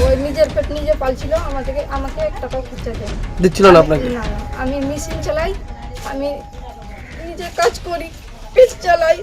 ওই নিজের পেট নিজে পালছিল, আমাকে 1 টাকাও খরচা দেয় দিচ্ছিল না আপনাকে? না, আমি মেশিন চালাই, আমি নিজে কাজ করি, পেট চালাই।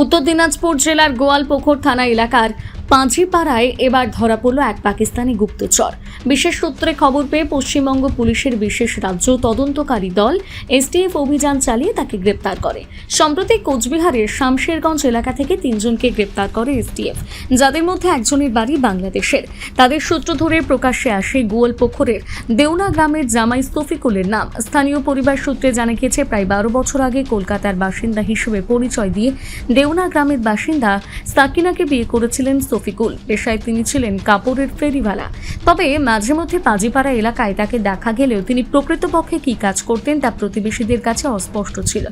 উত্তর দিনাজপুর জেলার গোয়ালপুকুর থানা এলাকার পাঁচিপাড়ায় এবার ধরা পড়ল এক পাকিস্তানি গুপ্তচর। বিশেষ সূত্রে খবর পেয়ে পশ্চিমবঙ্গ পুলিশের বিশেষ রাজ্য তদন্তকারী দল এসটিএফ অভিযান চালিয়ে তাকে গ্রেপ্তার করে। সম্প্রতি কোচবিহারের শামশেরগঞ্জ এলাকা থেকে 3 জনকে গ্রেপ্তার করে এসটিএফ, যাদের মধ্যে একজনের বাড়ি বাংলাদেশের। তাদের সূত্র ধরে প্রকাশ্যে আসে গোয়ালপুকুরের দেওনা গ্রামের জামাই শফিকুলের নাম। স্থানীয় পরিবার সূত্রে জানা গেছে, প্রায় 12 বছর আগে কলকাতার বাসিন্দা হিসেবে পরিচয় দিয়ে দেওনা গ্রামের বাসিন্দা সাকিনাকে বিয়ে করেছিলেন শফিকুল। পেশায় তিনি ছিলেন কাপড়ের ফেরিওয়ালা। তবে মাঝে মধ্যে পাঁজিপাড়া এলাকায় তাকে দেখা গেলেও তিনি প্রকৃতপক্ষে কী কাজ করতেন তা প্রতিবেশীদের কাছে অস্পষ্ট ছিল।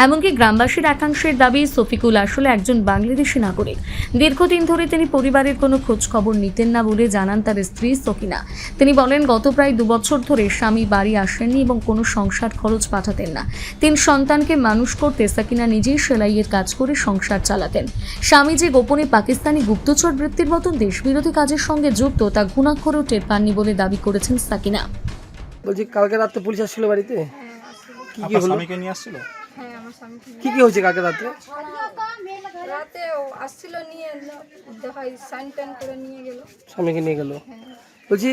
এমনকি গ্রামবাসীর একাংশের দাবি, শফিকুল আসলে একজন বাংলাদেশি নাগরিক। দীর্ঘদিন ধরে তিনি পরিবারের কোনো খোঁজ খবর নিতেন না বলে জানান তার স্ত্রী সকিনা। তিনি বলেন, গত প্রায় 2 বছর ধরে স্বামী বাড়ি আসেননি এবং কোনো সংসার খরচ পাঠাতেন না। 3 সন্তানকে মানুষ করতে সাকিনা নিজেই সেলাইয়ের কাজ করে সংসার চালাতেন। স্বামী যে গোপনে পাকিস্তানি গুপ্তচর বৃত্তির মতন দেশবিরোধী কাজের সঙ্গে যুক্ত তা ঘুণাক্ষরেও টের পাননি বলে দাবি করেছেন সাকিনা। বলছি, কালকে রাতে পুলিশ আসছিল বাড়িতে? কি কি হলো? স্বামীকে নিয়ে আসছিল? হ্যাঁ, আমার স্বামীকে কি কি হয়েছে কালকে রাতে? রাতে ও আসছিল, নিয়ে দেখাই সাইন টাইন করে নিয়ে গেল। স্বামীকে নিয়ে গেল? বলছি,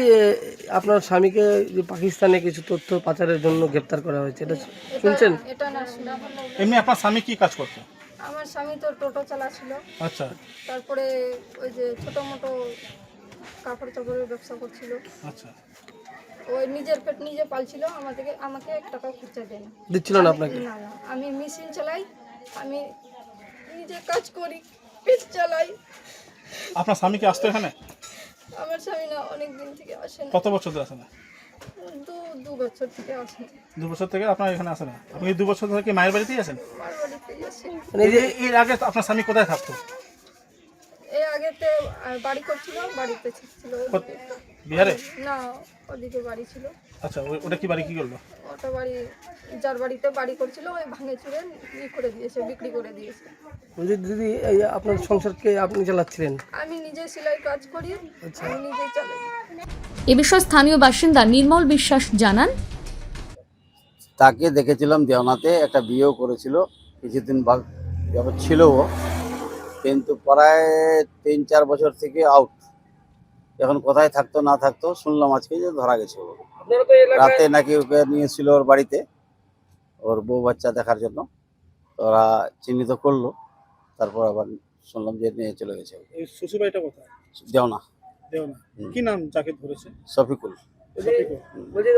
আপনার স্বামীকে যে পাকিস্তানে কিছু তথ্য পাচারের জন্য গ্রেপ্তার করা হয়েছে, এটা শুনছেন? এটা না শুনে এমনি আপনার স্বামী কি কাজ করতো? আমার স্বামী তো টোটো চালাচ্ছিল, আচ্ছা তারপরে ওই যে ছোট মোটো কাপড় চাপড়ের ব্যবসা করছিল। আচ্ছা। ওই নিজের পেট নিজে পালছিল, আমাকে 1 টাকাও খরচা দেয় না। দিচ্ছিল না আপনাকে? না, আমি মেশিন চালাই, আমি নিজে কাজ করি, পেট চালাই। আপনার স্বামীকে আসতো এখানে? আমার স্বামী না অনেক দিন থেকে আসে না, কত বছর ধরে আসে না? 2 বছর থেকে আসে না। 2 বছর থেকে আপনার এখানে আসে না? আপনি 2 বছর ধরে কি মায়ের বাড়িতেই আছেন? আমার বাড়িতেই আসে। মানে এই যে এর আগে আপনার স্বামী কোথায় থাকতো? এই আগেতে বাড়ি করছিল, বাড়িতে ছিল। বিহারে? না, ওদিকে বাড়ি ছিল। আচ্ছা, ওটা কি বাড়ি কি করলো? ওটা বাড়ি, যার বাড়িতে বাড়ি করছিল ওই ভাঙে চুরে করে দিয়েছে, বিক্রি করে দিয়েছে। বলছি দিদি, এই আপনার সংসারকে আপনি চালাচ্ছিলেন? আমি নিজে সেলাই কাজ করি, আমি নিজেই চালাই। এ বিষয়ে স্থানীয় বাসিন্দা নির্মল বিশ্বাস জানান, তাকে দেখেছিলাম দেওনাতে, একটা বিয়েও করেছিল, কিছুদিন যাবত ছিল ও, কিন্তু প্রায় 3-4 বছর থেকে আউট। এখন কোথায় থাকতো না থাকতো শুনলাম আজকে যে ধরা গেছে। ও রাতে নাকি ওকে নিয়েছিল ওর বাড়িতে, ওর বউ বাচ্চা দেখার জন্য। ওরা চিহ্নিত করলো, তারপর আবার শুনলাম যে নিয়ে চলে গেছে। এই শ্বশুর বাড়িটা কোথায়? দেওনা। দেওনা। কি নাম যাকে ধরেছে? শফিকুল।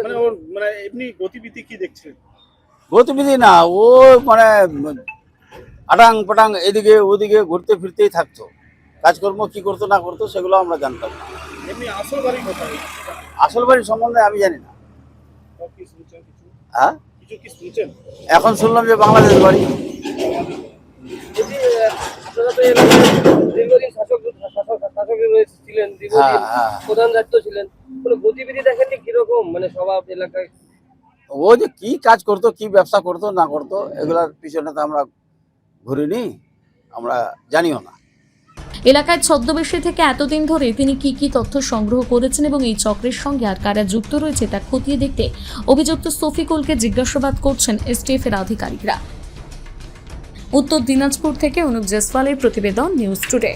মানে ওর মানে এমনি গতিবিধি কি দেখছিলেন? গতিবিধি না, ও মানে আটাং পাটাং এদিকে ওদিকে ঘুরতে ফিরতেই থাকতো। কাজকর্ম কি করতো না করতো সেগুলো আমরা জানতাম না। এমনি আসল বাড়ি কোথায়? আসল বাড়ির সম্বন্ধে আমি জানি না। কি শুনছেন কিছু? হ্যাঁ, কিছু কি শুনছেন? এখন শুনলাম যে বাংলাদেশ বাড়ি। দীর্ঘদিন শাসক ছিলেন, হ্যাঁ হ্যাঁ, প্রধান দায়িত্ব ছিলেন, কোনো গতিবিধি দেখেননি কিরকম, মানে স্বভাব এলাকায়? ও যে কি কাজ করতো, কি ব্যবসা করতো না করতো এগুলার পিছনে তো আমরা ঘুরিনি, আমরা জানিও না। এলাকায় ছদ্মবেশী থেকে এতদিন ধরে তিনি কি কি তথ্য সংগ্রহ করেছেন এবং এই চক্রের সঙ্গে আর কারা যুক্ত রয়েছে তা খতিয়ে দেখতে অভিযুক্ত শফিকুলকে জিজ্ঞাসাবাদ করছেন এসটিএফ এর আধিকারিকরা। উত্তর দিনাজপুর থেকে অনুপ জেসওয়ালের প্রতিবেদন, নিউজ টুডে।